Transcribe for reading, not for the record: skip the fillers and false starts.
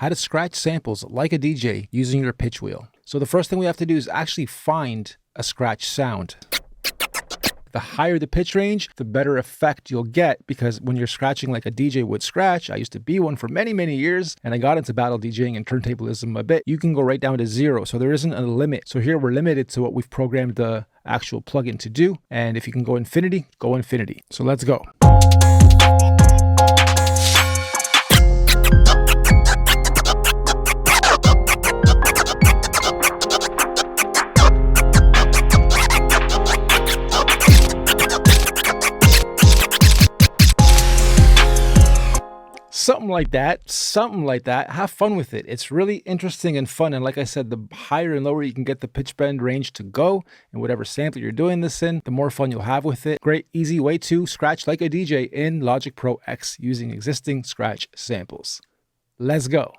how to scratch samples like a DJ using your pitch wheel. So the first thing we have to do is actually find a scratch sound. The higher the pitch range, the better effect you'll get, because when you're scratching like a DJ would scratch, I used to be one for many, many years, and I got into battle DJing and turntablism a bit, you can go right down to 0. So there isn't a limit. So here we're limited to what we've programmed the actual plugin to do. And if you can go infinity, go infinity. So let's go. Something like that. Have fun with it. It's really interesting and fun. And like I said, the higher and lower you can get the pitch bend range to go and whatever sample you're doing this in, the more fun you'll have with it. Great, easy way to scratch like a DJ in Logic Pro X using existing scratch samples. Let's go.